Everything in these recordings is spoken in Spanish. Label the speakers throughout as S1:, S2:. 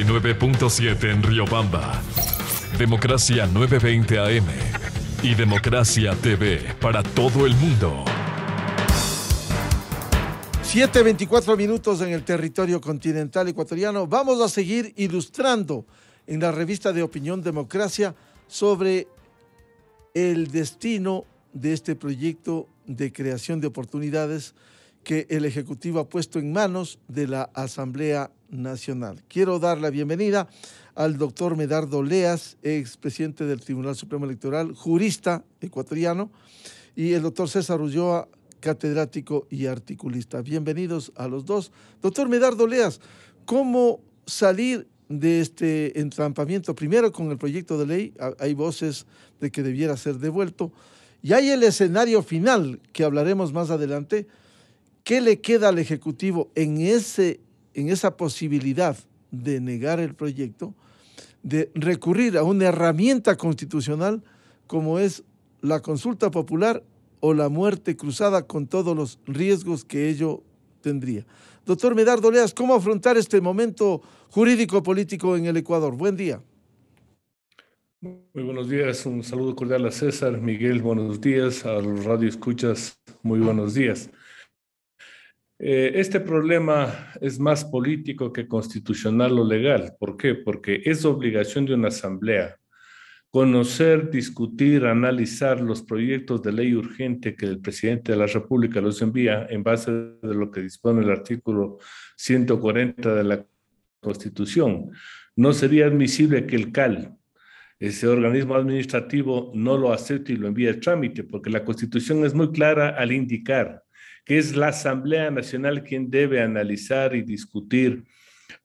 S1: 9.7 en Riobamba. Democracia 920 AM. Y Democracia TV para todo el mundo.
S2: 7:24 minutos en el territorio continental ecuatoriano. Vamos a seguir ilustrando en la revista de opinión Democracia sobre el destino de este proyecto de creación de oportunidades que el Ejecutivo ha puesto en manos de la Asamblea Nacional. Quiero dar la bienvenida al doctor Medardo Leas, expresidente del Tribunal Supremo Electoral, jurista ecuatoriano, y el doctor César Ulloa, catedrático y articulista. Bienvenidos a los dos. Doctor Medardo Leas, ¿cómo salir de este entrampamiento? Primero, con el proyecto de ley, hay voces de que debiera ser devuelto, y hay el escenario final, que hablaremos más adelante. ¿Qué le queda al Ejecutivo en esa posibilidad de negar el proyecto, de recurrir a una herramienta constitucional como es la consulta popular o la muerte cruzada, con todos los riesgos que ello tendría? Doctor Medardo Leas, ¿cómo afrontar este momento jurídico-político en el Ecuador? Buen día.
S3: Muy buenos días, un saludo cordial a César, Miguel, buenos días, a los radioescuchas, muy buenos días. Este problema es más político que constitucional o legal. ¿Por qué? Porque es obligación de una asamblea conocer, discutir, analizar los proyectos de ley urgente que el presidente de la República los envía en base de lo que dispone el artículo 140 de la Constitución. No sería admisible que el CAL, ese organismo administrativo, no lo acepte y lo envíe al trámite, porque la Constitución es muy clara al indicar que es la Asamblea Nacional quien debe analizar y discutir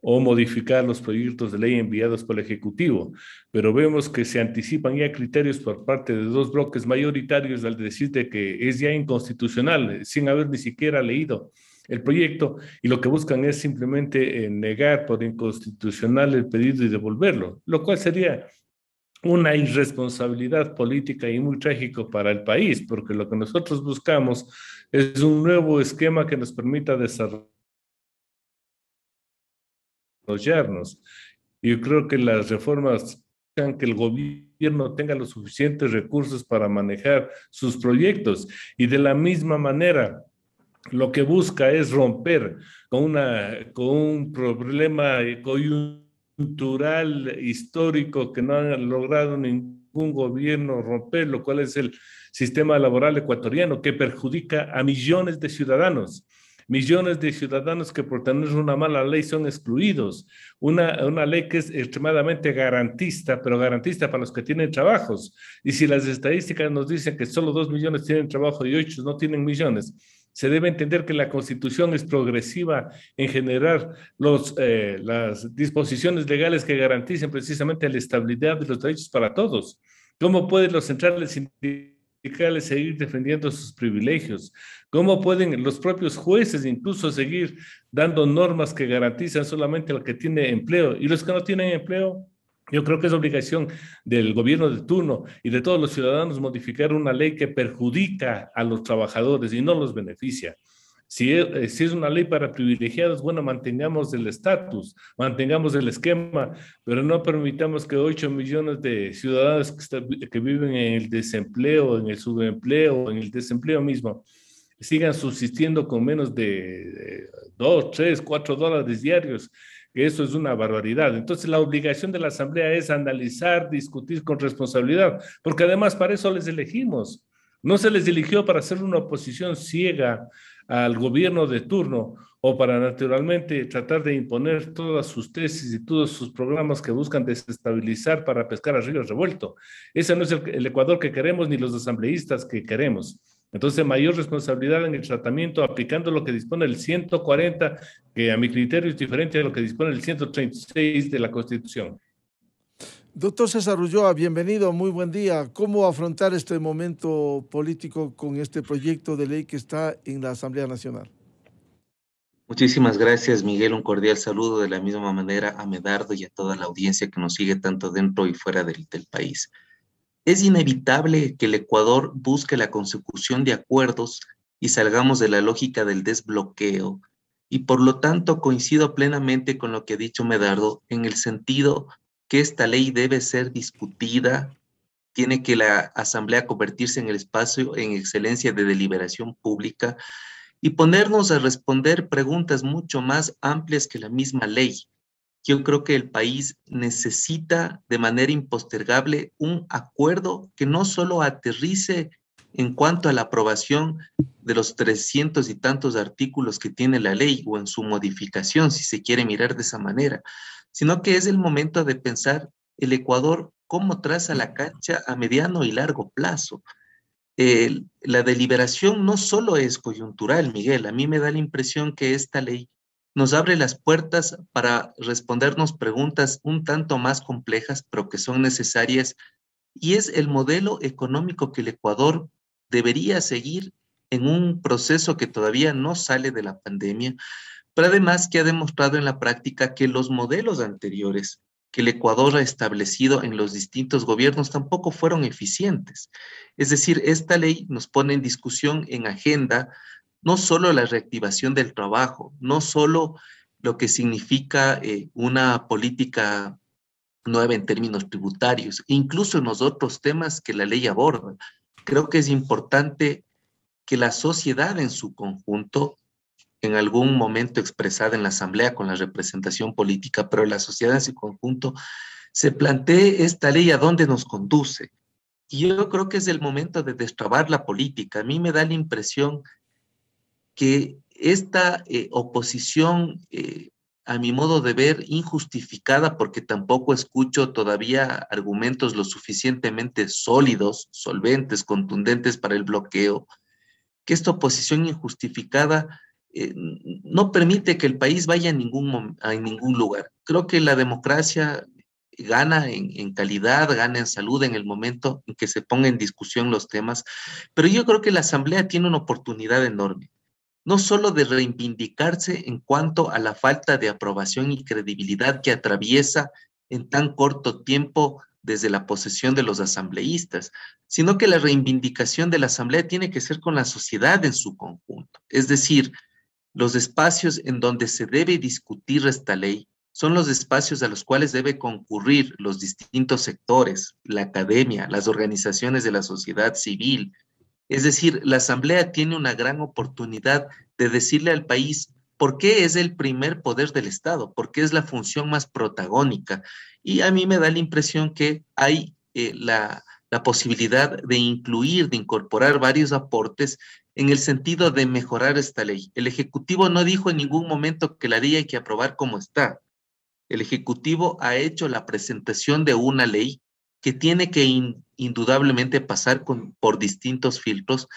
S3: o modificar los proyectos de ley enviados por el Ejecutivo. Pero vemos que se anticipan ya criterios por parte de dos bloques mayoritarios al decir de que es ya inconstitucional, sin haber ni siquiera leído el proyecto, y lo que buscan es simplemente negar por inconstitucional el pedido y devolverlo, lo cual sería una irresponsabilidad política y muy trágico para el país, porque lo que nosotros buscamos es un nuevo esquema que nos permita desarrollarnos. Yo creo que las reformas buscan que el gobierno tenga los suficientes recursos para manejar sus proyectos, y de la misma manera lo que busca es romper con un problema coyuntural histórico que no han logrado ningún gobierno romper, lo cual es el sistema laboral ecuatoriano, que perjudica a millones de ciudadanos que por tener una mala ley son excluidos. Una ley que es extremadamente garantista, pero garantista para los que tienen trabajos. Y si las estadísticas nos dicen que solo 2 millones tienen trabajo y 8 no tienen millones, se debe entender que la Constitución es progresiva en generar las disposiciones legales que garanticen precisamente la estabilidad de los derechos para todos. ¿Cómo pueden los centrales sindicales seguir defendiendo sus privilegios? ¿Cómo pueden los propios jueces incluso seguir dando normas que garantizan solamente al que tiene empleo? Y los que no tienen empleo, yo creo que es obligación del gobierno de turno y de todos los ciudadanos modificar una ley que perjudica a los trabajadores y no los beneficia. Si es una ley para privilegiados, bueno, mantengamos el estatus, mantengamos el esquema, pero no permitamos que 8 millones de ciudadanos que viven en el desempleo, en el subempleo, en el desempleo mismo, sigan subsistiendo con menos de 2, 3, 4 dólares diarios. Eso es una barbaridad. Entonces, la obligación de la Asamblea es analizar, discutir con responsabilidad, porque además para eso les elegimos. No se les eligió para hacer una oposición ciega al gobierno de turno o para naturalmente tratar de imponer todas sus tesis y todos sus programas que buscan desestabilizar para pescar a río revuelto. Ese no es el Ecuador que queremos ni los asambleístas que queremos. Entonces, mayor responsabilidad en el tratamiento, aplicando lo que dispone el 140, que a mi criterio es diferente a lo que dispone el 136 de la Constitución.
S2: Doctor César Ulloa, bienvenido, muy buen día. ¿Cómo afrontar este momento político con este proyecto de ley que está en la Asamblea Nacional?
S4: Muchísimas gracias, Miguel. Un cordial saludo de la misma manera a Medardo y a toda la audiencia que nos sigue tanto dentro y fuera del país. Es inevitable que el Ecuador busque la consecución de acuerdos y salgamos de la lógica del desbloqueo y por lo tanto coincido plenamente con lo que ha dicho Medardo en el sentido que esta ley debe ser discutida, tiene que la Asamblea convertirse en el espacio en excelencia de deliberación pública y ponernos a responder preguntas mucho más amplias que la misma ley. Yo creo que el país necesita de manera impostergable un acuerdo que no solo aterrice en cuanto a la aprobación de los 300 y tantos artículos que tiene la ley o en su modificación, si se quiere mirar de esa manera, sino que es el momento de pensar el Ecuador cómo traza la cancha a mediano y largo plazo. La deliberación no solo es coyuntural, Miguel. A mí me da la impresión que esta ley nos abre las puertas para respondernos preguntas un tanto más complejas, pero que son necesarias, y es el modelo económico que el Ecuador debería seguir en un proceso que todavía no sale de la pandemia, pero además que ha demostrado en la práctica que los modelos anteriores que el Ecuador ha establecido en los distintos gobiernos tampoco fueron eficientes. Es decir, esta ley nos pone en discusión, en agenda, no solo la reactivación del trabajo, no solo lo que significa una política nueva en términos tributarios, incluso en los otros temas que la ley aborda. Creo que es importante que la sociedad en su conjunto, en algún momento expresada en la Asamblea con la representación política, pero la sociedad en su conjunto, se plantee esta ley a dónde nos conduce. Y yo creo que es el momento de destrabar la política. A mí me da la impresión que esta oposición, a mi modo de ver, injustificada, porque tampoco escucho todavía argumentos lo suficientemente sólidos, solventes, contundentes para el bloqueo, que esta oposición injustificada no permite que el país vaya a ningún lugar. Creo que la democracia gana en calidad, gana en salud en el momento en que se ponga en discusión los temas, pero yo creo que la Asamblea tiene una oportunidad enorme, no solo de reivindicarse en cuanto a la falta de aprobación y credibilidad que atraviesa en tan corto tiempo desde la posesión de los asambleístas, sino que la reivindicación de la Asamblea tiene que ser con la sociedad en su conjunto. Es decir, los espacios en donde se debe discutir esta ley son los espacios a los cuales debe concurrir los distintos sectores, la academia, las organizaciones de la sociedad civil. Es decir, la Asamblea tiene una gran oportunidad de decirle al país por qué es el primer poder del Estado, por qué es la función más protagónica. Y a mí me da la impresión que hay la posibilidad de incluir, de incorporar varios aportes en el sentido de mejorar esta ley. El Ejecutivo no dijo en ningún momento que la ley hay que aprobar como está. El Ejecutivo ha hecho la presentación de una ley que tiene que indudablemente pasar por distintos filtros,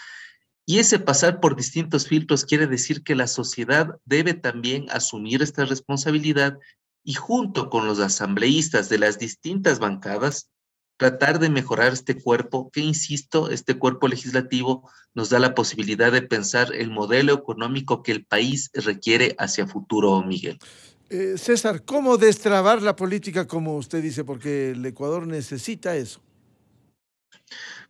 S4: y ese pasar por distintos filtros quiere decir que la sociedad debe también asumir esta responsabilidad y junto con los asambleístas de las distintas bancadas, tratar de mejorar este cuerpo, que insisto, este cuerpo legislativo nos da la posibilidad de pensar el modelo económico que el país requiere hacia futuro, Miguel.
S2: César, ¿cómo destrabar la política, como usted dice? Porque el Ecuador necesita eso.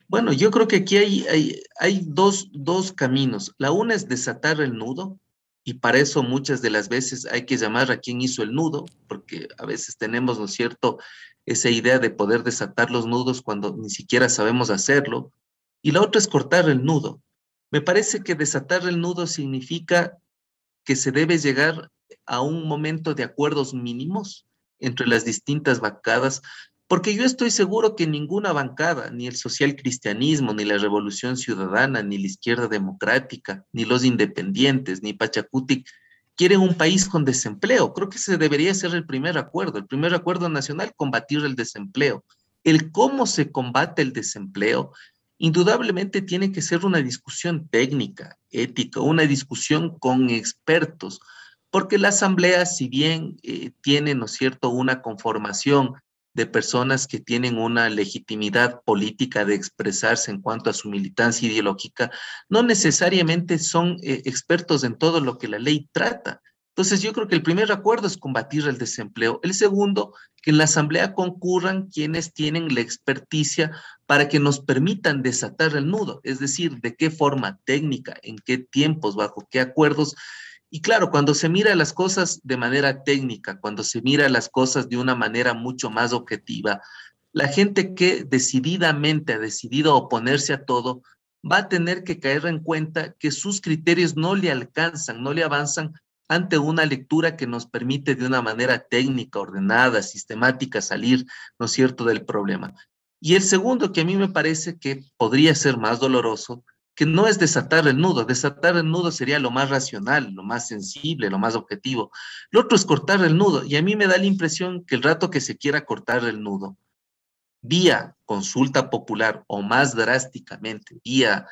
S4: Bueno, yo creo que aquí hay dos caminos. La una es desatar el nudo, y para eso muchas de las veces hay que llamar a quien hizo el nudo, porque a veces tenemos, ¿no es cierto?, esa idea de poder desatar los nudos cuando ni siquiera sabemos hacerlo. Y la otra es cortar el nudo. Me parece que desatar el nudo significa que se debe llegar a un momento de acuerdos mínimos entre las distintas bancadas, porque yo estoy seguro que ninguna bancada, ni el socialcristianismo, ni la Revolución Ciudadana, ni la Izquierda Democrática, ni los independientes, ni Pachacutic, quieren un país con desempleo. Creo que ese debería ser el primer acuerdo nacional, combatir el desempleo. El cómo se combate el desempleo, indudablemente tiene que ser una discusión técnica, ética, una discusión con expertos, porque la Asamblea, si bien tiene, ¿no es cierto?, una conformación de personas que tienen una legitimidad política de expresarse en cuanto a su militancia ideológica, no necesariamente son expertos en todo lo que la ley trata. Entonces yo creo que el primer acuerdo es combatir el desempleo. El segundo, que en la Asamblea concurran quienes tienen la experticia para que nos permitan desatar el nudo, es decir, de qué forma técnica, en qué tiempos, bajo qué acuerdos. Y claro, cuando se mira las cosas de manera técnica, cuando se mira las cosas de una manera mucho más objetiva, la gente que decididamente ha decidido oponerse a todo va a tener que caer en cuenta que sus criterios no le alcanzan, no le avanzan ante una lectura que nos permite de una manera técnica, ordenada, sistemática salir, ¿no es cierto?, del problema. Y el segundo, que a mí me parece que podría ser más doloroso, que no es desatar el nudo sería lo más racional, lo más sensible, lo más objetivo. Lo otro es cortar el nudo, y a mí me da la impresión que el rato que se quiera cortar el nudo, vía consulta popular o más drásticamente, vía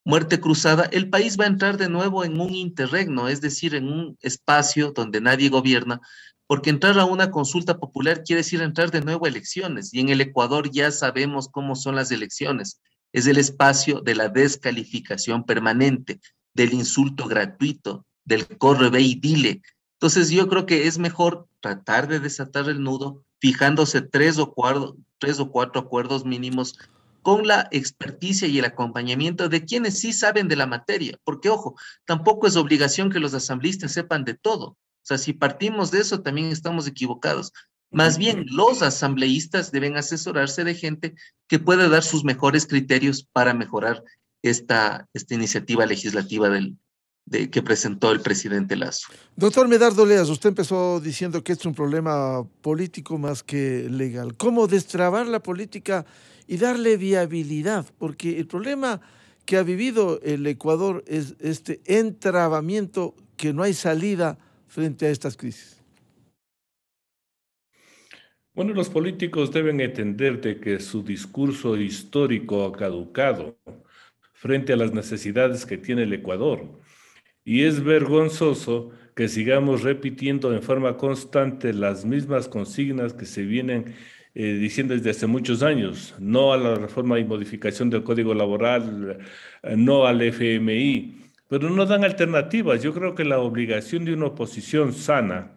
S4: muerte cruzada, el país va a entrar de nuevo en un interregno, es decir, en un espacio donde nadie gobierna, porque entrar a una consulta popular quiere decir entrar de nuevo a elecciones, y en el Ecuador ya sabemos cómo son las elecciones. Es el espacio de la descalificación permanente, del insulto gratuito, del corre, ve y dile. Entonces yo creo que es mejor tratar de desatar el nudo, fijándose tres o cuatro acuerdos mínimos con la experticia y el acompañamiento de quienes sí saben de la materia, porque ojo, tampoco es obligación que los asambleístas sepan de todo. O sea, si partimos de eso, también estamos equivocados. Más bien, los asambleístas deben asesorarse de gente que pueda dar sus mejores criterios para mejorar esta iniciativa legislativa que presentó el presidente Lasso.
S2: Doctor Medardo Leas, usted empezó diciendo que es un problema político más que legal. ¿Cómo destrabar la política y darle viabilidad? Porque el problema que ha vivido el Ecuador es este entrabamiento, que no hay salida frente a estas crisis.
S3: Bueno, los políticos deben entender de que su discurso histórico ha caducado frente a las necesidades que tiene el Ecuador. Y es vergonzoso que sigamos repitiendo en forma constante las mismas consignas que se vienen diciendo desde hace muchos años: no a la reforma y modificación del Código Laboral, no al FMI, pero no dan alternativas. Yo creo que la obligación de una oposición sana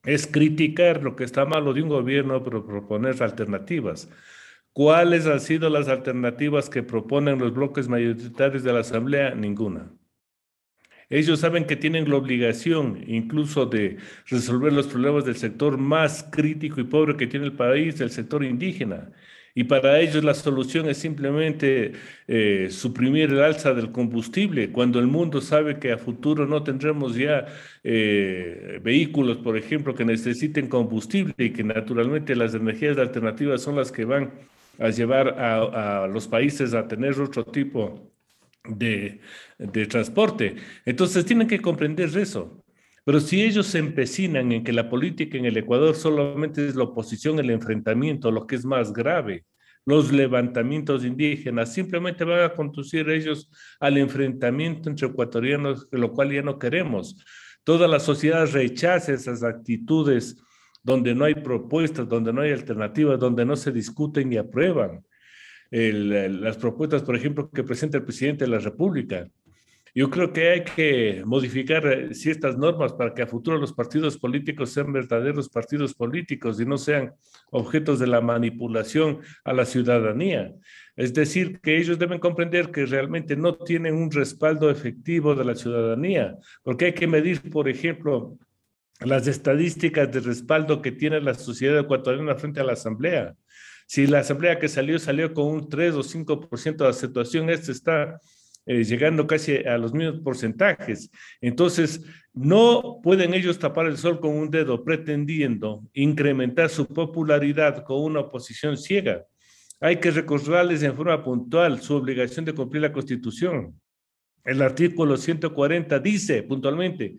S3: es criticar lo que está malo de un gobierno, pero proponer alternativas. ¿Cuáles han sido las alternativas que proponen los bloques mayoritarios de la Asamblea? Ninguna. Ellos saben que tienen la obligación incluso de resolver los problemas del sector más crítico y pobre que tiene el país, el sector indígena. Y para ellos la solución es simplemente suprimir el alza del combustible, cuando el mundo sabe que a futuro no tendremos ya vehículos, por ejemplo, que necesiten combustible, y que naturalmente las energías alternativas son las que van a llevar a los países a tener otro tipo de transporte. Entonces tienen que comprender eso. Pero si ellos se empecinan en que la política en el Ecuador solamente es la oposición, el enfrentamiento, lo que es más grave, los levantamientos indígenas, simplemente van a conducir ellos al enfrentamiento entre ecuatorianos, lo cual ya no queremos. Toda la sociedad rechaza esas actitudes donde no hay propuestas, donde no hay alternativas, donde no se discuten y aprueban las propuestas, por ejemplo, que presenta el presidente de la República. Yo creo que hay que modificar ciertas normas para que a futuro los partidos políticos sean verdaderos partidos políticos y no sean objetos de la manipulación a la ciudadanía. Es decir, que ellos deben comprender que realmente no tienen un respaldo efectivo de la ciudadanía, porque hay que medir, por ejemplo, las estadísticas de respaldo que tiene la sociedad ecuatoriana frente a la Asamblea. Si la Asamblea que salió con un 3 o 5% de aceptación, está llegando casi a los mismos porcentajes. Entonces, no pueden ellos tapar el sol con un dedo pretendiendo incrementar su popularidad con una oposición ciega. Hay que recordarles en forma puntual su obligación de cumplir la Constitución. El artículo 140 dice puntualmente: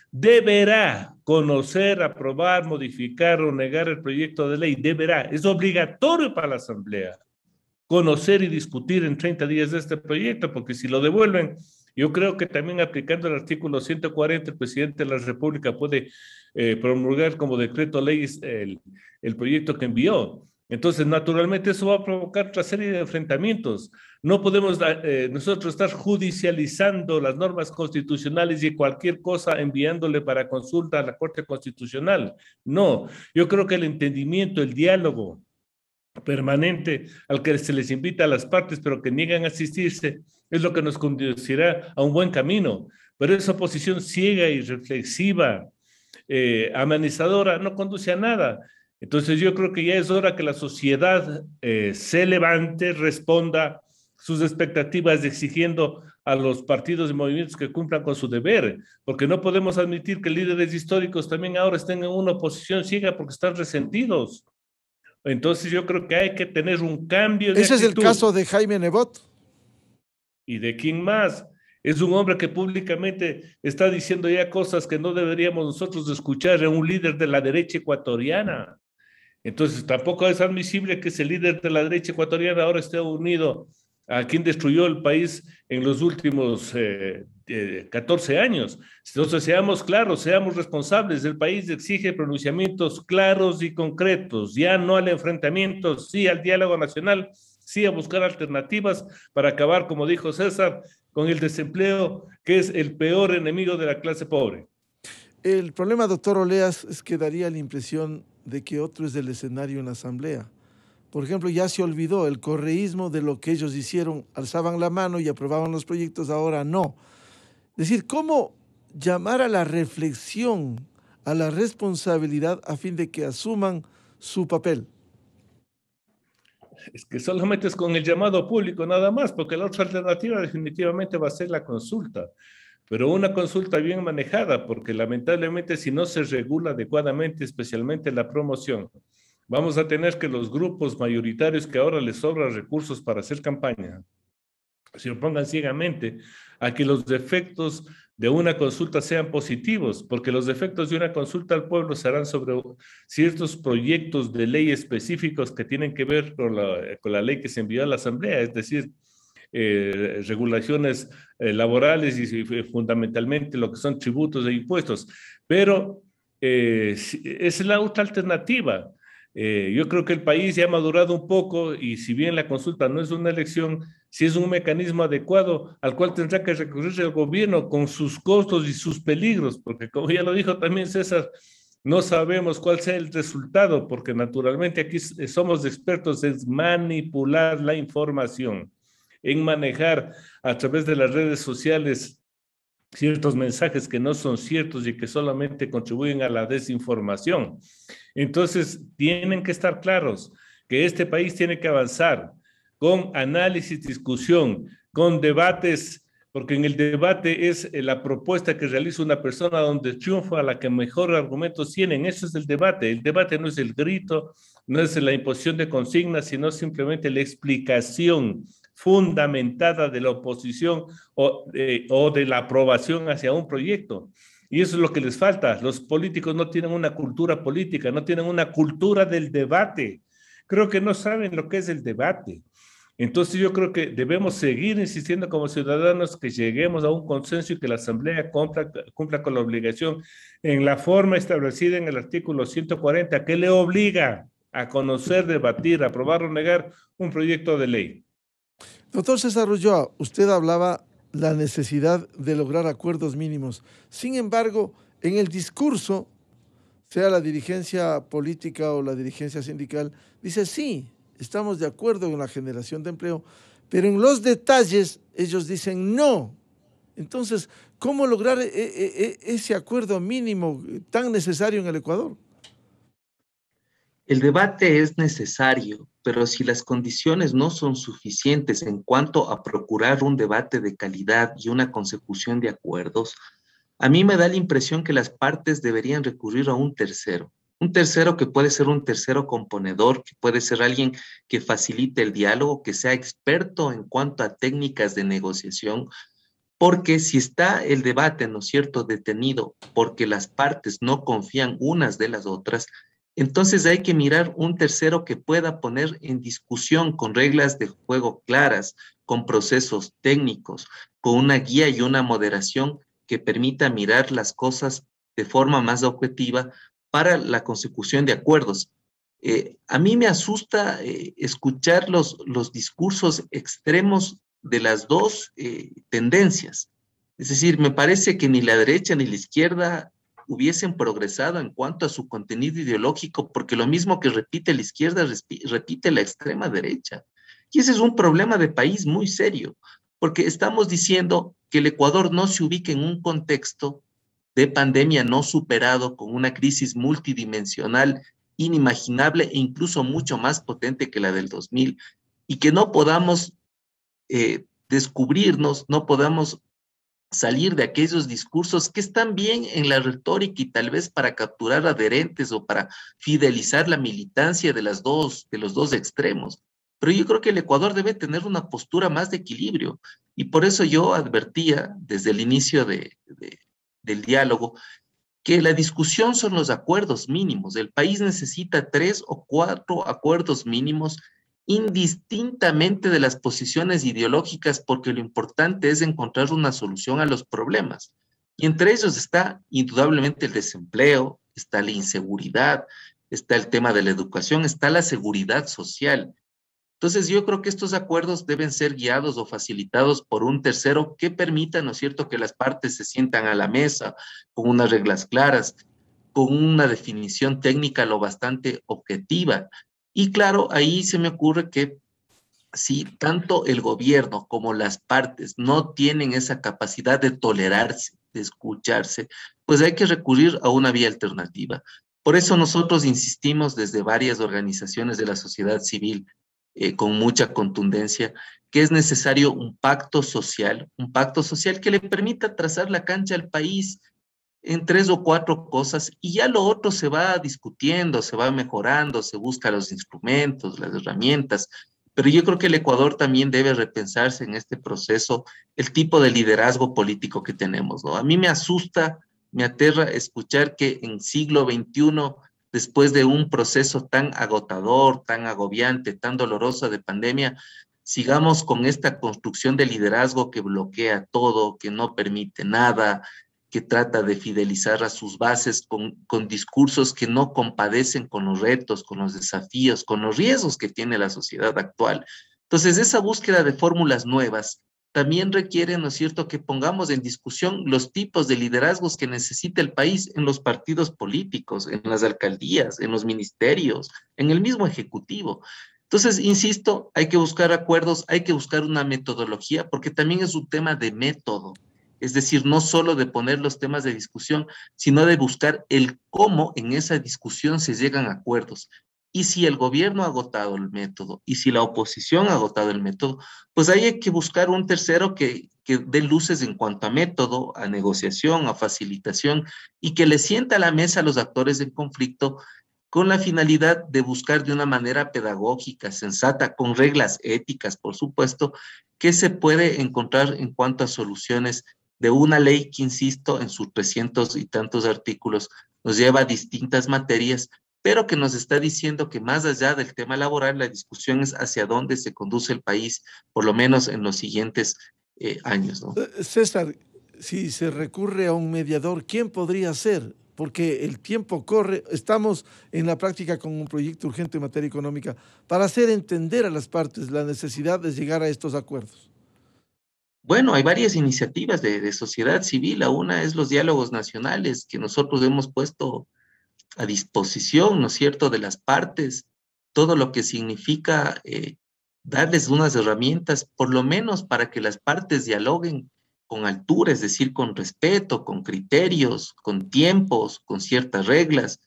S3: deberá conocer, aprobar, modificar o negar el proyecto de ley. Deberá, es obligatorio para la Asamblea conocer y discutir en 30 días de este proyecto, porque si lo devuelven, yo creo que también aplicando el artículo 140, el presidente de la República puede promulgar como decreto ley el proyecto que envió. Entonces, naturalmente, eso va a provocar otra serie de enfrentamientos. No podemos nosotros estar judicializando las normas constitucionales y cualquier cosa enviándole para consulta a la Corte Constitucional. No, yo creo que el entendimiento, el diálogo permanente al que se les invita a las partes, pero que niegan a asistirse, es lo que nos conducirá a un buen camino. pero esa oposición ciega y reflexiva, amenazadora, no conduce a nada. Entonces yo creo que ya es hora que la sociedad se levante, responda sus expectativas exigiendo a los partidos y movimientos que cumplan con su deber, porque no podemos admitir que líderes históricos también ahora estén en una oposición ciega porque están resentidos. Entonces yo creo que hay que tener un cambio de
S2: Ese es el
S3: actitud.
S2: caso de Jaime Nebot.
S3: ¿Y de quién más? Es un hombre que públicamente está diciendo ya cosas que no deberíamos nosotros escuchar en un líder de la derecha ecuatoriana. Entonces tampoco es admisible que ese líder de la derecha ecuatoriana ahora esté unido a quien destruyó el país en los últimos 14 años. Entonces seamos claros, seamos responsables. El país exige pronunciamientos claros y concretos, ya no al enfrentamiento, sí al diálogo nacional, sí a buscar alternativas para acabar, como dijo César, con el desempleo, que es el peor enemigo de la clase pobre.
S2: El problema, doctor Oleas, es que daría la impresión de que otro es el escenario en la asamblea. Por ejemplo, ya se olvidó el correísmo de lo que ellos hicieron, alzaban la mano y aprobaban los proyectos, ahora no. Es decir, ¿cómo llamar a la reflexión, a la responsabilidad a fin de que asuman su papel?
S3: Es que solamente es con el llamado público nada más, porque la otra alternativa definitivamente va a ser la consulta, pero una consulta bien manejada, porque lamentablemente si no se regula adecuadamente, especialmente la promoción, vamos a tener que los grupos mayoritarios que ahora les sobran recursos para hacer campaña, se opongan ciegamente a que los efectos de una consulta sean positivos, porque los efectos de una consulta al pueblo serán sobre ciertos proyectos de ley específicos que tienen que ver con la ley que se envió a la Asamblea, es decir, regulaciones laborales y fundamentalmente lo que son tributos e impuestos. Pero es la otra alternativa. Yo creo que el país ya ha madurado un poco y si bien la consulta no es una elección, sí es un mecanismo adecuado al cual tendrá que recurrir el gobierno con sus costos y sus peligros, porque como ya lo dijo también César, no sabemos cuál sea el resultado, porque naturalmente aquí somos expertos en manipular la información, en manejar a través de las redes sociales ciertos mensajes que no son ciertos y que solamente contribuyen a la desinformación. Entonces, tienen que estar claros que este país tiene que avanzar con análisis, discusión, con debates, porque en el debate es la propuesta que realiza una persona donde triunfa la que mejor argumentos tienen. Eso es el debate. El debate no es el grito, no es la imposición de consignas, sino simplemente la explicación fundamentada de la oposición o de la aprobación hacia un proyecto. Y eso es lo que les falta. Los políticos no tienen una cultura política, no tienen una cultura del debate. Creo que no saben lo que es el debate. Entonces yo creo que debemos seguir insistiendo como ciudadanos que lleguemos a un consenso y que la Asamblea cumpla con la obligación en la forma establecida en el artículo 140, que le obliga a conocer, debatir, aprobar o negar un proyecto de ley.
S2: Doctor César Ulloa, usted hablaba la necesidad de lograr acuerdos mínimos. Sin embargo, en el discurso, sea la dirigencia política o la dirigencia sindical, dice sí, estamos de acuerdo en la generación de empleo, pero en los detalles ellos dicen no. Entonces, ¿cómo lograr ese acuerdo mínimo tan necesario en el Ecuador?
S4: El debate es necesario, pero si las condiciones no son suficientes en cuanto a procurar un debate de calidad y una consecución de acuerdos, a mí me da la impresión que las partes deberían recurrir a un tercero que puede ser un tercero componedor, que puede ser alguien que facilite el diálogo, que sea experto en cuanto a técnicas de negociación, porque si está el debate, ¿no es cierto?, detenido porque las partes no confían unas de las otras, entonces hay que mirar un tercero que pueda poner en discusión con reglas de juego claras, con procesos técnicos, con una guía y una moderación que permita mirar las cosas de forma más objetiva para la consecución de acuerdos. A mí me asusta escuchar los discursos extremos de las dos tendencias. Es decir, me parece que ni la derecha ni la izquierda hubiesen progresado en cuanto a su contenido ideológico, porque lo mismo que repite la izquierda, repite la extrema derecha. Y ese es un problema de país muy serio, porque estamos diciendo que el Ecuador no se ubique en un contexto de pandemia no superado, con una crisis multidimensional inimaginable e incluso mucho más potente que la del 2000, y que no podamos descubrirnos, no podamos salir de aquellos discursos que están bien en la retórica y tal vez para capturar adherentes o para fidelizar la militancia de los dos extremos. Pero yo creo que el Ecuador debe tener una postura más de equilibrio, y por eso yo advertía desde el inicio del diálogo que la discusión son los acuerdos mínimos. El país necesita 3 o 4 acuerdos mínimos indistintamente de las posiciones ideológicas, porque lo importante es encontrar una solución a los problemas. Y entre ellos está indudablemente el desempleo, está la inseguridad, está el tema de la educación, está la seguridad social. Entonces yo creo que estos acuerdos deben ser guiados o facilitados por un tercero que permita, ¿no es cierto?, que las partes se sientan a la mesa con unas reglas claras, con una definición técnica lo bastante objetiva. Y claro, ahí se me ocurre que si tanto el gobierno como las partes no tienen esa capacidad de tolerarse, de escucharse, pues hay que recurrir a una vía alternativa. Por eso nosotros insistimos desde varias organizaciones de la sociedad civil, con mucha contundencia, que es necesario un pacto social que le permita trazar la cancha al país en 3 o 4 cosas, y ya lo otro se va discutiendo, se va mejorando, se busca los instrumentos, las herramientas. Pero yo creo que el Ecuador también debe repensarse en este proceso el tipo de liderazgo político que tenemos, ¿no? A mí me asusta, me aterra escuchar que en siglo XXI, después de un proceso tan agotador, tan agobiante, tan doloroso de pandemia, sigamos con esta construcción de liderazgo que bloquea todo, que no permite nada, que trata de fidelizar a sus bases con discursos que no compadecen con los retos, con los desafíos, con los riesgos que tiene la sociedad actual. Entonces, esa búsqueda de fórmulas nuevas también requiere, ¿no es cierto?, que pongamos en discusión los tipos de liderazgos que necesita el país en los partidos políticos, en las alcaldías, en los ministerios, en el mismo ejecutivo. Entonces, insisto, hay que buscar acuerdos, hay que buscar una metodología, porque también es un tema de método. Es decir, no solo de poner los temas de discusión, sino de buscar el cómo en esa discusión se llegan a acuerdos. Y si el gobierno ha agotado el método, y si la oposición ha agotado el método, pues ahí hay que buscar un tercero que dé luces en cuanto a método, a negociación, a facilitación, y que le sienta a la mesa a los actores del conflicto con la finalidad de buscar de una manera pedagógica, sensata, con reglas éticas, por supuesto, que se puede encontrar en cuanto a soluciones de una ley que, insisto, en sus 300 y tantos artículos nos lleva a distintas materias, pero que nos está diciendo que más allá del tema laboral, la discusión es hacia dónde se conduce el país, por lo menos en los siguientes años, ¿no?
S2: César, si se recurre a un mediador, ¿quién podría ser? Porque el tiempo corre, estamos en la práctica con un proyecto urgente en materia económica para hacer entender a las partes la necesidad de llegar a estos acuerdos.
S4: Bueno, hay varias iniciativas de sociedad civil. Una es los diálogos nacionales que nosotros hemos puesto a disposición, ¿no es cierto?, de las partes, todo lo que significa darles unas herramientas, por lo menos para que las partes dialoguen con altura, es decir, con respeto, con criterios, con tiempos, con ciertas reglas.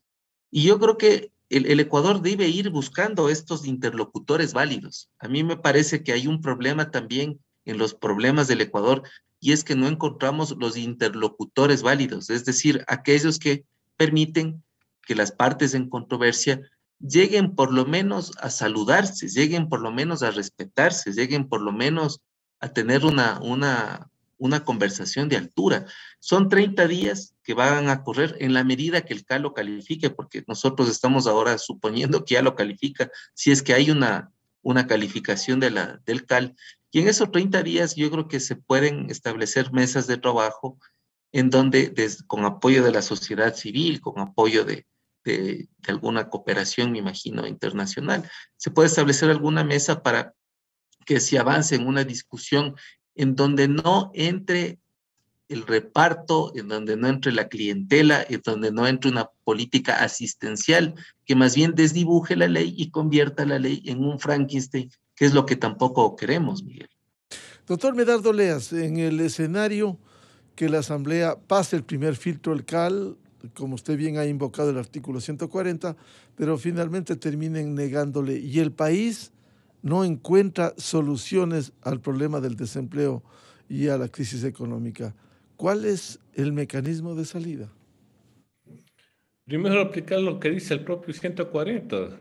S4: Y yo creo que el Ecuador debe ir buscando estos interlocutores válidos. A mí me parece que hay un problema también en los problemas del Ecuador, y es que no encontramos los interlocutores válidos, es decir, aquellos que permiten que las partes en controversia lleguen por lo menos a saludarse, lleguen por lo menos a respetarse, lleguen por lo menos a tener una conversación de altura. Son 30 días que van a correr en la medida que el CAL lo califique, porque nosotros estamos ahora suponiendo que ya lo califica, si es que hay una calificación del CAL. Y en esos 30 días yo creo que se pueden establecer mesas de trabajo en donde, con apoyo de la sociedad civil, con apoyo de alguna cooperación, me imagino, internacional, se puede establecer alguna mesa para que se avance en una discusión en donde no entre el reparto, en donde no entre la clientela, en donde no entre una política asistencial, que más bien desdibuje la ley y convierta la ley en un Frankenstein, que es lo que tampoco queremos, Miguel.
S2: Doctor Medardo Oleas, en el escenario que la Asamblea pase el primer filtro, el CAL, como usted bien ha invocado el artículo 140, pero finalmente terminen negándole y el país no encuentra soluciones al problema del desempleo y a la crisis económica. ¿Cuál es el mecanismo de salida?
S3: Primero aplicar lo que dice el propio 140.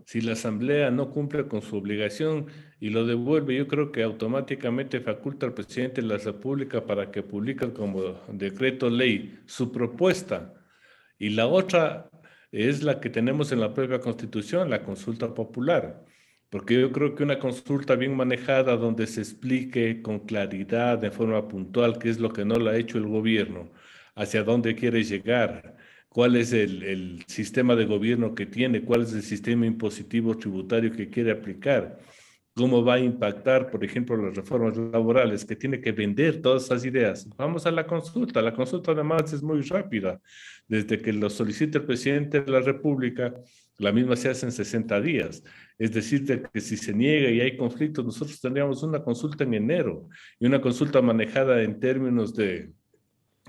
S3: Si la Asamblea no cumple con su obligación y lo devuelve, yo creo que automáticamente faculta al presidente de la República para que publique como decreto ley su propuesta. Y la otra es la que tenemos en la propia Constitución, la consulta popular. Porque yo creo que una consulta bien manejada donde se explique con claridad, de forma puntual, qué es lo que no lo ha hecho el gobierno, hacia dónde quiere llegar, cuál es el sistema de gobierno que tiene, cuál es el sistema impositivo tributario que quiere aplicar, cómo va a impactar, por ejemplo, las reformas laborales, que tiene que vender todas esas ideas. Vamos a la consulta. La consulta además es muy rápida. Desde que lo solicita el presidente de la República, la misma se hace en 60 días. Es decir, que si se niega y hay conflictos, nosotros tendríamos una consulta en enero y una consulta manejada en términos de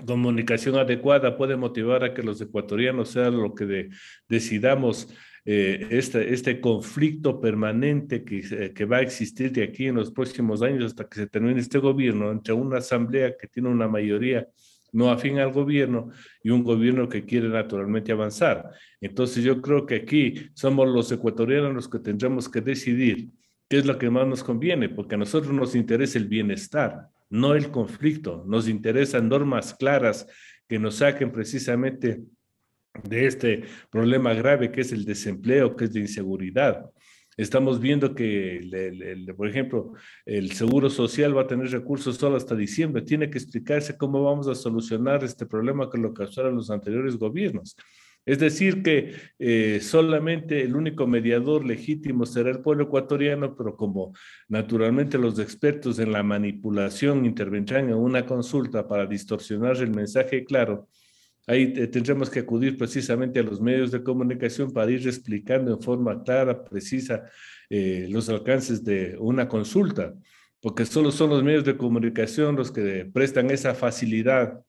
S3: comunicación adecuada puede motivar a que los ecuatorianos sean lo que decidamos este conflicto permanente que va a existir de aquí en los próximos años hasta que se termine este gobierno entre una asamblea que tiene una mayoría no afín al gobierno y un gobierno que quiere naturalmente avanzar. Entonces yo creo que aquí somos los ecuatorianos los que tendremos que decidir qué es lo que más nos conviene, porque a nosotros nos interesa el bienestar, no el conflicto. Nos interesan normas claras que nos saquen precisamente de este problema grave que es el desempleo, que es la inseguridad. Estamos viendo que, por ejemplo, el Seguro Social va a tener recursos solo hasta diciembre. Tiene que explicarse cómo vamos a solucionar este problema que lo causaron los anteriores gobiernos. Es decir, que solamente el único mediador legítimo será el pueblo ecuatoriano, pero como naturalmente los expertos en la manipulación intervendrán en una consulta para distorsionar el mensaje claro, ahí tendremos que acudir precisamente a los medios de comunicación para ir explicando en forma clara, precisa, los alcances de una consulta, porque solo son los medios de comunicación los que prestan esa facilidad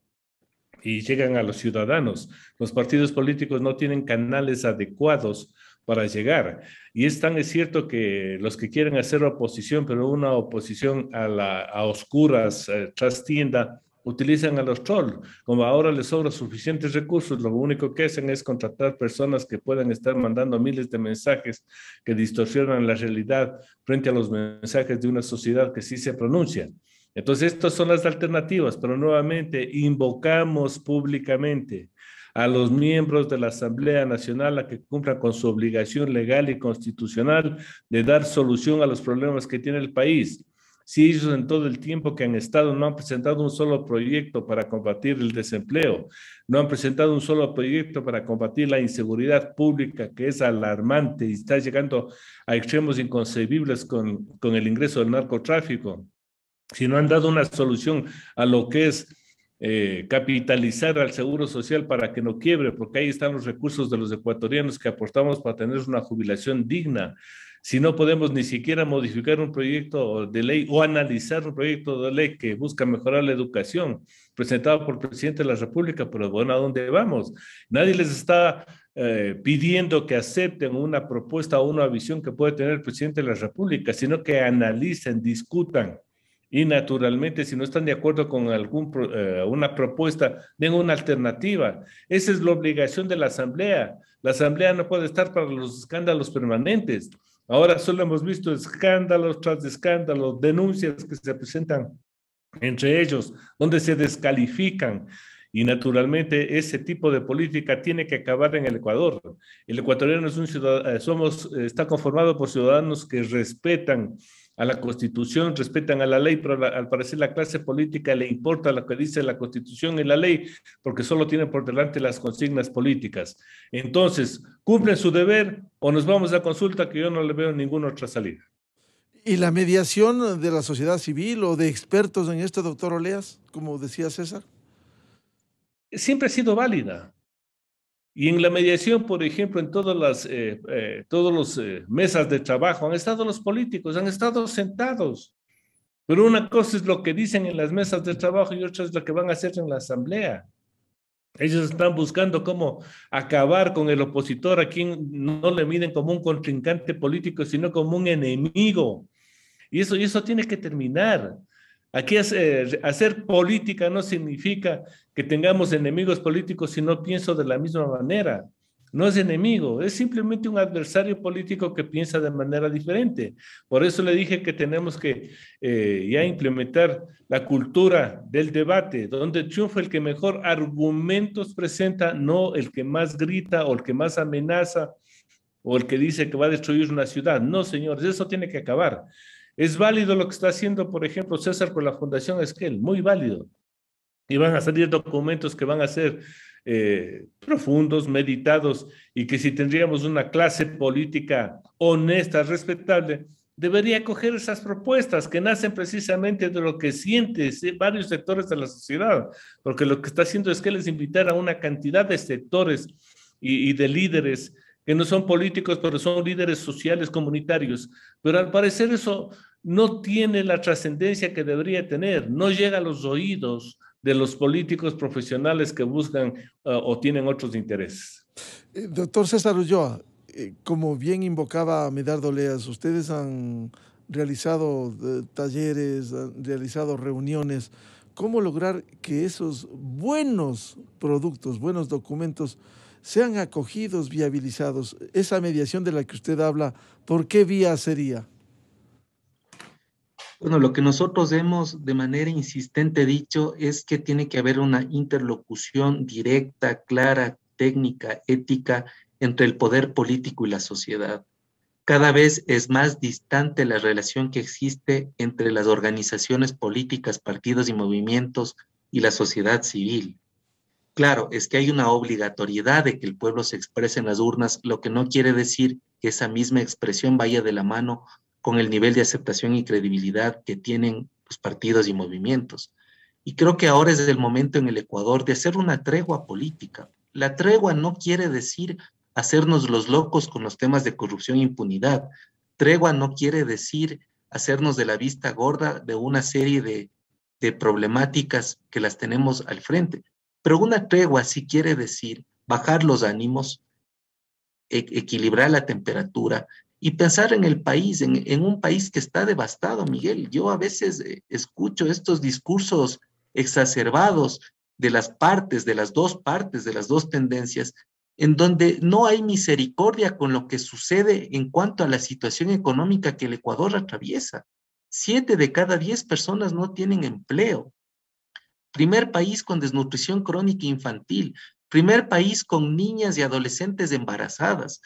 S3: y llegan a los ciudadanos. Los partidos políticos no tienen canales adecuados para llegar. Y es cierto que los que quieren hacer oposición, pero una oposición a oscuras, trastienda, utilizan a los trolls. Como ahora les sobran suficientes recursos, lo único que hacen es contratar personas que puedan estar mandando miles de mensajes que distorsionan la realidad frente a los mensajes de una sociedad que sí se pronuncia. Entonces, estas son las alternativas, pero nuevamente invocamos públicamente a los miembros de la Asamblea Nacional a que cumplan con su obligación legal y constitucional de dar solución a los problemas que tiene el país. Si ellos en todo el tiempo que han estado no han presentado un solo proyecto para combatir el desempleo, no han presentado un solo proyecto para combatir la inseguridad pública que es alarmante y está llegando a extremos inconcebibles con el ingreso del narcotráfico, si no han dado una solución a lo que es capitalizar al Seguro Social para que no quiebre, porque ahí están los recursos de los ecuatorianos que aportamos para tener una jubilación digna. Si no podemos ni siquiera modificar un proyecto de ley o analizar un proyecto de ley que busca mejorar la educación, presentado por el presidente de la República, pero bueno, ¿a dónde vamos? Nadie les está pidiendo que acepten una propuesta o una visión que puede tener el presidente de la República, sino que analicen, discutan. Y naturalmente, si no están de acuerdo con una propuesta, den una alternativa. Esa es la obligación de la Asamblea. La Asamblea no puede estar para los escándalos permanentes. Ahora solo hemos visto escándalos tras escándalos, denuncias que se presentan entre ellos, donde se descalifican. Y naturalmente ese tipo de política tiene que acabar en el Ecuador. El ecuatoriano es un ciudadano, está conformado por ciudadanos que respetan a la Constitución, respetan a la ley, pero al parecer la clase política le importa lo que dice la Constitución y la ley, porque solo tienen por delante las consignas políticas. Entonces, ¿cumplen su deber o nos vamos a consulta que yo no le veo ninguna otra salida?
S2: ¿Y la mediación de la sociedad civil o de expertos en esto, doctor Oleas, como decía César?
S3: Siempre ha sido válida. Y en la mediación, por ejemplo, en todas las mesas de trabajo han estado los políticos, han estado sentados. Pero una cosa es lo que dicen en las mesas de trabajo y otra es lo que van a hacer en la asamblea. Ellos están buscando cómo acabar con el opositor, a quien no le miden como un contrincante político, sino como un enemigo. Y eso tiene que terminar. Aquí hacer política no significa que tengamos enemigos políticos si no pienso de la misma manera. No es enemigo, es simplemente un adversario político que piensa de manera diferente. Por eso le dije que tenemos que ya implementar la cultura del debate, donde triunfa el que mejor argumentos presenta, no el que más grita o el que más amenaza o el que dice que va a destruir una ciudad. No, señores, eso tiene que acabar. Es válido lo que está haciendo, por ejemplo, César con la Fundación Esquel, muy válido. Y van a salir documentos que van a ser profundos, meditados, y que si tendríamos una clase política honesta, respetable, debería coger esas propuestas que nacen precisamente de lo que sienten varios sectores de la sociedad, porque lo que está haciendo Esquel es invitar a una cantidad de sectores y de líderes que no son políticos, pero son líderes sociales comunitarios. Pero al parecer eso no tiene la trascendencia que debería tener, no llega a los oídos de los políticos profesionales que buscan o tienen otros intereses.
S2: Doctor César Ulloa, como bien invocaba Medardo Leas, ustedes han realizado talleres, han realizado reuniones. ¿Cómo lograr que esos buenos productos, buenos documentos sean acogidos, viabilizados? Esa mediación de la que usted habla, ¿por qué vía sería?
S4: Bueno, lo que nosotros hemos de manera insistente dicho es que tiene que haber una interlocución directa, clara, técnica, ética entre el poder político y la sociedad. Cada vez es más distante la relación que existe entre las organizaciones políticas, partidos y movimientos y la sociedad civil. Claro, es que hay una obligatoriedad de que el pueblo se exprese en las urnas, lo que no quiere decir que esa misma expresión vaya de la mano con el nivel de aceptación y credibilidad que tienen los partidos y movimientos. Y creo que ahora es el momento en el Ecuador de hacer una tregua política. La tregua no quiere decir hacernos los locos con los temas de corrupción e impunidad. Tregua no quiere decir hacernos de la vista gorda de una serie de problemáticas que las tenemos al frente. Pero una tregua sí quiere decir bajar los ánimos, equilibrar la temperatura y pensar en el país, en un país que está devastado, Miguel. Yo a veces escucho estos discursos exacerbados de las partes, de las dos partes, de las dos tendencias, en donde no hay misericordia con lo que sucede en cuanto a la situación económica que el Ecuador atraviesa. 7 de cada 10 personas no tienen empleo. Primer país con desnutrición crónica infantil. Primer país con niñas y adolescentes embarazadas.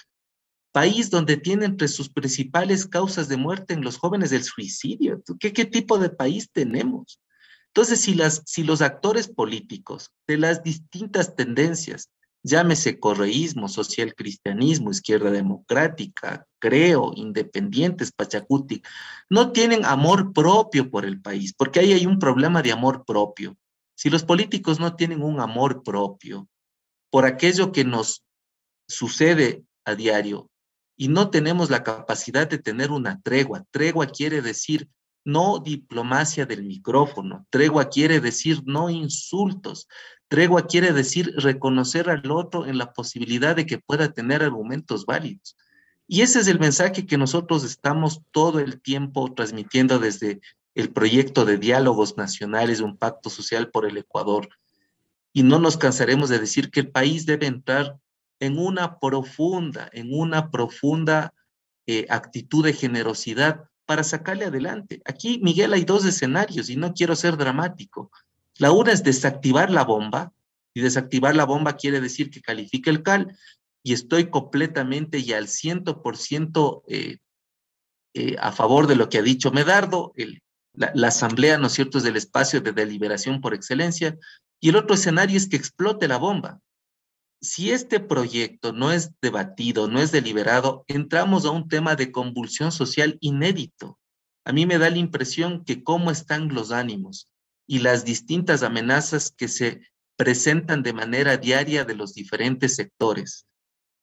S4: País donde tiene entre sus principales causas de muerte en los jóvenes el suicidio. ¿Qué tipo de país tenemos? Entonces, si los actores políticos de las distintas tendencias, llámese correísmo, social cristianismo, izquierda democrática, creo, independientes, Pachacuti, no tienen amor propio por el país, porque ahí hay un problema de amor propio. Si los políticos no tienen un amor propio por aquello que nos sucede a diario y no tenemos la capacidad de tener una tregua, tregua quiere decir no diplomacia del micrófono, tregua quiere decir no insultos, tregua quiere decir reconocer al otro en la posibilidad de que pueda tener argumentos válidos. Y ese es el mensaje que nosotros estamos todo el tiempo transmitiendo desde el proyecto de diálogos nacionales, un pacto social por el Ecuador. Y no nos cansaremos de decir que el país debe entrar en una profunda actitud de generosidad para sacarle adelante. Aquí, Miguel, hay 2 escenarios y no quiero ser dramático. La una es desactivar la bomba, y desactivar la bomba quiere decir que califique el CAL, y estoy completamente y al 100% a favor de lo que ha dicho Medardo. La asamblea, ¿no es cierto?, es el espacio de deliberación por excelencia, y el otro escenario es que explote la bomba. Si este proyecto no es debatido, no es deliberado, entramos a un tema de convulsión social inédito. A mí me da la impresión que cómo están los ánimos y las distintas amenazas que se presentan de manera diaria de los diferentes sectores.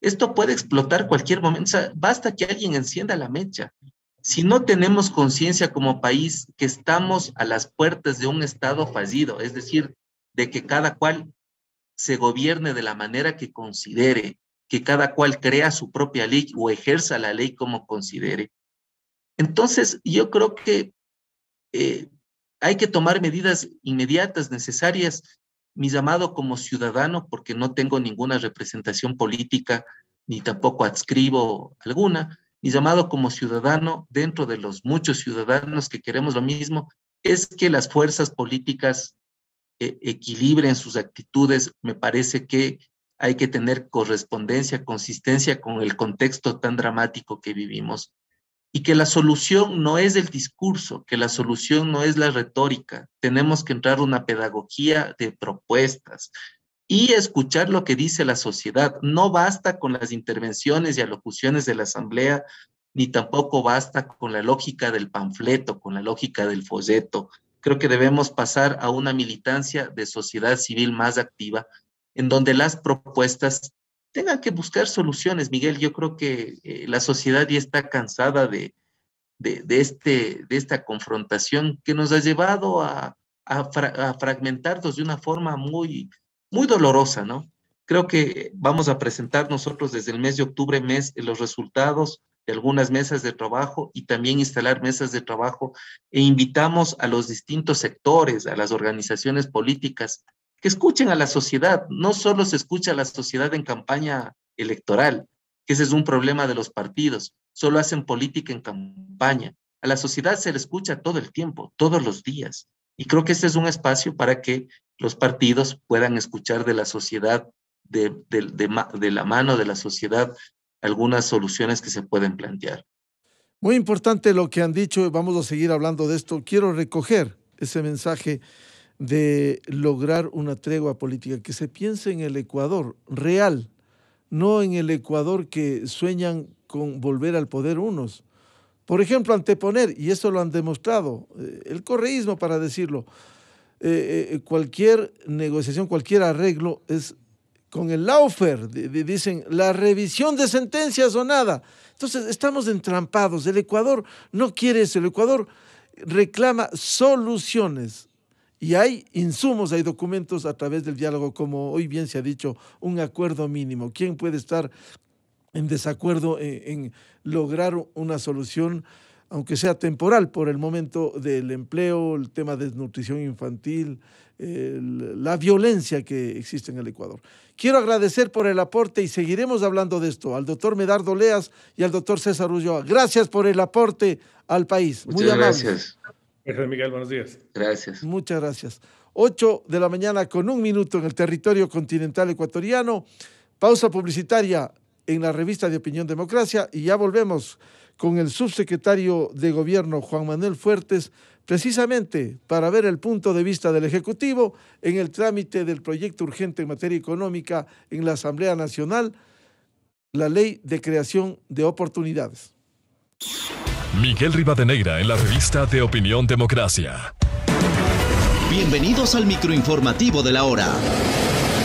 S4: Esto puede explotar cualquier momento. O sea, basta que alguien encienda la mecha si no tenemos conciencia como país que estamos a las puertas de un Estado fallido, es decir, de que cada cual se gobierne de la manera que considere, que cada cual crea su propia ley o ejerza la ley como considere. Entonces, yo creo que hay que tomar medidas inmediatas, necesarias. Mi llamado como ciudadano, porque no tengo ninguna representación política, ni tampoco adscribo alguna, mi llamado como ciudadano, dentro de los muchos ciudadanos que queremos lo mismo, es que las fuerzas políticas equilibren sus actitudes. Me parece que hay que tener correspondencia, consistencia con el contexto tan dramático que vivimos. Y que la solución no es el discurso, que la solución no es la retórica. Tenemos que entrar a una pedagogía de propuestas y escuchar lo que dice la sociedad. No basta con las intervenciones y alocuciones de la Asamblea, ni tampoco basta con la lógica del panfleto, con la lógica del folleto. Creo que debemos pasar a una militancia de sociedad civil más activa, en donde las propuestas tengan que buscar soluciones. Miguel, yo creo que la sociedad ya está cansada de esta confrontación que nos ha llevado a fragmentarnos de una forma muy, muy dolorosa, ¿no? Creo que vamos a presentar nosotros desde el mes de octubre, los resultados de algunas mesas de trabajo y también instalar mesas de trabajo, e invitamos a los distintos sectores, a las organizaciones políticas, que escuchen a la sociedad. No solo se escucha a la sociedad en campaña electoral, que ese es un problema de los partidos, solo hacen política en campaña. A la sociedad se le escucha todo el tiempo, todos los días, y creo que este es un espacio para que los partidos puedan escuchar de la sociedad, de la mano de la sociedad, algunas soluciones que se pueden plantear.
S2: Muy importante lo que han dicho, vamos a seguir hablando de esto. Quiero recoger ese mensaje de lograr una tregua política, que se piense en el Ecuador real, no en el Ecuador que sueñan con volver al poder unos. Por ejemplo, anteponer, y eso lo han demostrado, el correísmo, para decirlo, cualquier negociación, cualquier arreglo es con el lawfare, dicen la revisión de sentencias o nada. Entonces estamos entrampados. El Ecuador no quiere eso, el Ecuador reclama soluciones. Y hay insumos, hay documentos a través del diálogo, como hoy bien se ha dicho, un acuerdo mínimo. ¿Quién puede estar en desacuerdo en lograr una solución, aunque sea temporal, por el momento del empleo, el tema de desnutrición infantil, la violencia que existe en el Ecuador? Quiero agradecer por el aporte y seguiremos hablando de esto al doctor Medardo Leas y al doctor César Ulloa. Gracias por el aporte al país.
S4: Muchas gracias.
S3: Gracias, Miguel. Buenos días.
S4: Gracias.
S2: Muchas gracias. 8 de la mañana con 1 minuto en el territorio continental ecuatoriano. Pausa publicitaria en la revista de Opinión Democracia y ya volvemos con el subsecretario de Gobierno, Juan Manuel Fuertes, precisamente para ver el punto de vista del Ejecutivo en el trámite del proyecto urgente en materia económica en la Asamblea Nacional, la Ley de Creación de Oportunidades.
S1: Miguel Rivadeneira en la revista de Opinión Democracia.
S5: Bienvenidos al microinformativo de la hora.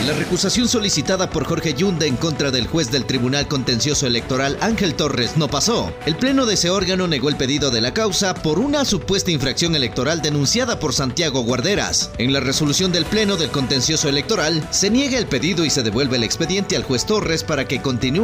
S5: La recusación solicitada por Jorge Yunda en contra del juez del Tribunal Contencioso Electoral Ángel Torres no pasó. El pleno de ese órgano negó el pedido de la causa por una supuesta infracción electoral denunciada por Santiago Guarderas. En la resolución del pleno del Contencioso Electoral se niega el pedido y se devuelve el expediente al juez Torres para que continúe